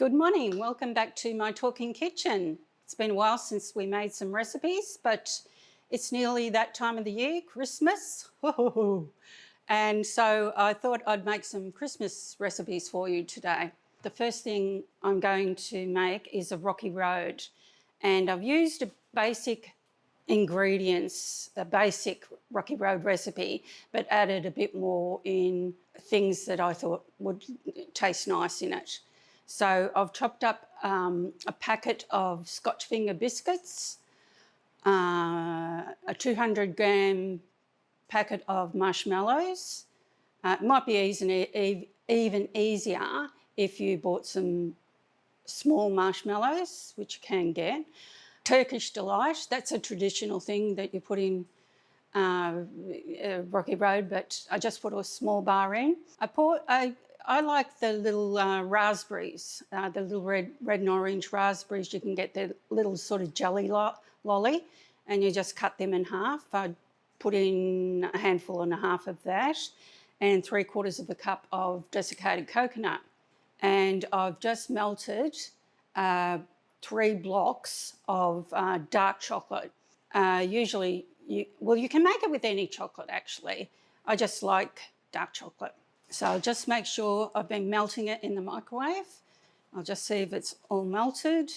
Good morning. Welcome back to my talking kitchen. It's been a while since we made some recipes, but it's nearly that time of the year, Christmas. And so I thought I'd make some Christmas recipes for you today. The first thing I'm going to make is a rocky road, and I've used a basic ingredients, a basic rocky road recipe, but added a bit more in things that I thought would taste nice in it. So I've chopped up a packet of Scotch finger biscuits, a 200 gram packet of marshmallows. It might be even easier if you bought some small marshmallows, which you can get. Turkish Delight, that's a traditional thing that you put in Rocky Road, but I just put a small bar in. I like the little raspberries, the little red and orange raspberries. You can get the little sort of jelly lolly, and you just cut them in half. I'd put in a handful and a half of that, and 3/4 of a cup of desiccated coconut. And I've just melted 3 blocks of dark chocolate. Usually, you can make it with any chocolate actually. I just like dark chocolate. So I'll just make sure I've been melting it in the microwave. I'll just see if it's all melted.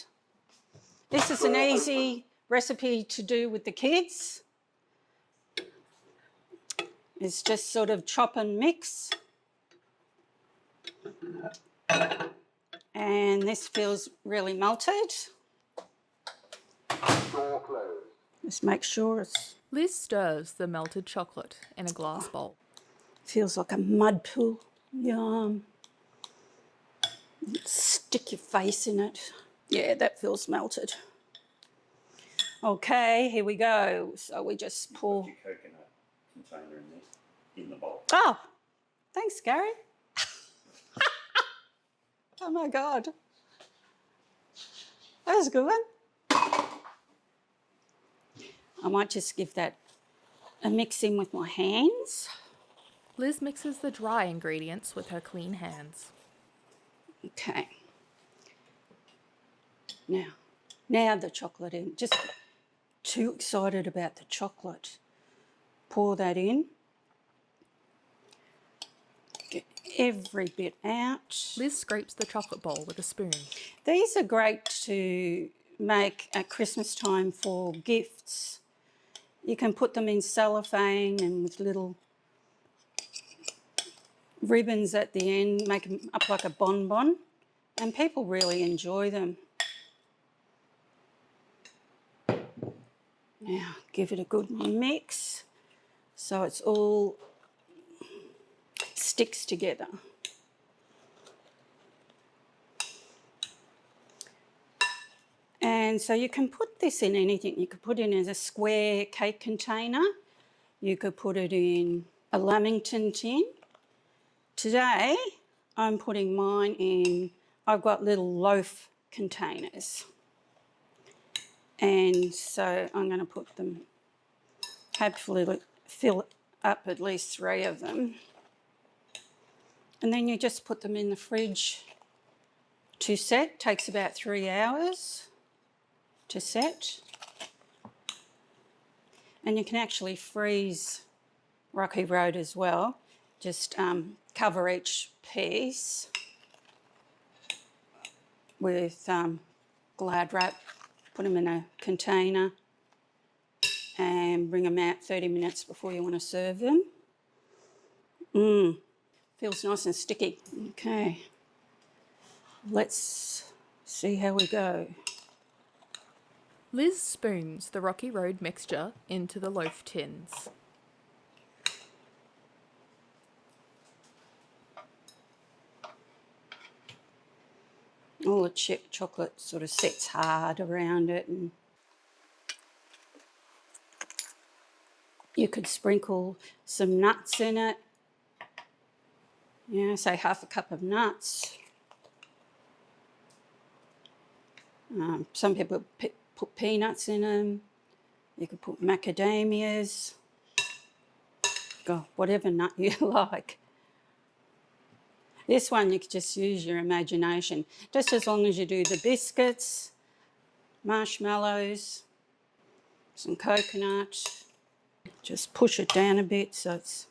This is an easy recipe to do with the kids. It's just sort of chop and mix. And this feels really melted. Door closed. Just make sure it's... Liz stirs the melted chocolate in a glass bowl. Feels like a mud pool. Yum. Stick your face in it. Yeah, that feels melted. Okay, here we go. So we just pour... Put your coconut container in the bowl. Oh, thanks, Gary. Oh, my God. That was a good one. I might just give that a mix in with my hands. Liz mixes the dry ingredients with her clean hands. Okay. Now the chocolate in. Just too excited about the chocolate. Pour that in. Get every bit out. Liz scrapes the chocolate bowl with a spoon. These are great to make at Christmas time for gifts. You can put them in cellophane and with little ribbons at the end, make them up like a bonbon, and people really enjoy them. Now give it a good mix so it's all sticks together. And so you can put this in anything. You could put it in as a square cake container. You could put it in a Lamington tin. Today, I'm putting mine in, I've got little loaf containers. And so I'm going to put them, hopefully fill up at least 3 of them. And then you just put them in the fridge to set. Takes about 3 hours to set. And you can actually freeze Rocky Road as well. Just cover each piece with Glad wrap, put them in a container and bring them out 30 minutes before you want to serve them. Feels nice and sticky. Okay, let's see how we go. Liz spoons the Rocky Road mixture into the loaf tins. All the chip chocolate sort of sets hard around it, and you could sprinkle some nuts in it. Yeah, say half a cup of nuts. Some people put peanuts in them. You could put macadamias. God, whatever nut you like. This one you could just use your imagination. Just as long as you do the biscuits, marshmallows, some coconut. Just push it down a bit so it's...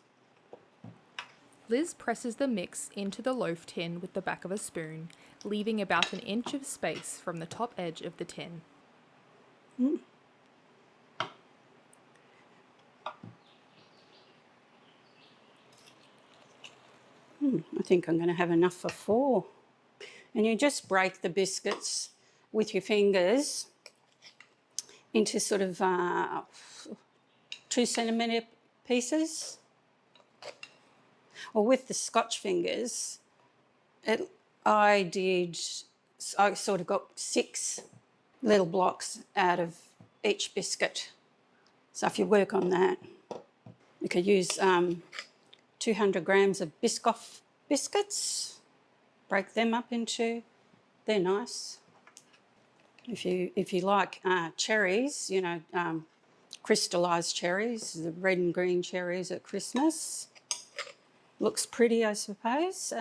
Liz presses the mix into the loaf tin with the back of a spoon, leaving about an inch of space from the top edge of the tin. I think I'm going to have enough for 4. And you just break the biscuits with your fingers into sort of 2 centimetre pieces. Or with the Scotch fingers, I sort of got 6 little blocks out of each biscuit. So if you work on that, you could use 200 grams of Biscoff biscuits, break them up into, they're nice. If you like cherries, you know, crystallised cherries, the red and green cherries at Christmas, looks pretty, I suppose.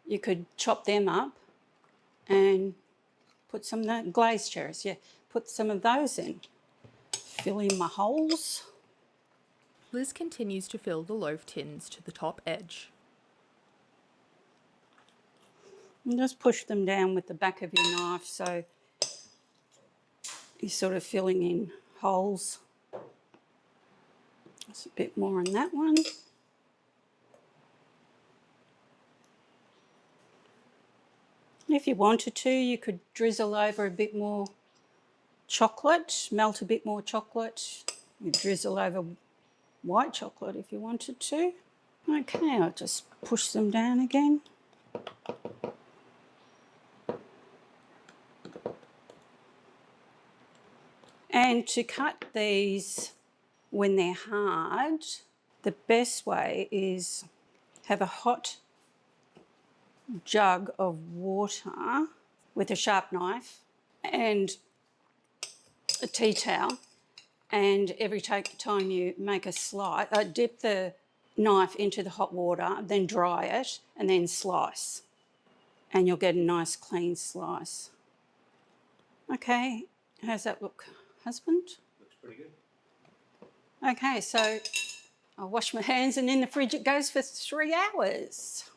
You could chop them up and put some of the glazed cherries, put some of those in. Fill in my holes. Liz continues to fill the loaf tins to the top edge. And just push them down with the back of your knife so you're sort of filling in holes. That's a bit more on that one. If you wanted to, you could drizzle over a bit more chocolate, melt a bit more chocolate. You drizzle over white chocolate if you wanted to. Okay, I'll just push them down again. And to cut these when they're hard, the best way is have a hot jug of water with a sharp knife and a tea towel, and every time you make a slice, dip the knife into the hot water, then dry it and then slice, and you'll get a nice clean slice. Okay, how's that look, husband? Looks pretty good. Okay, so I'll wash my hands and in the fridge it goes for 3 hours.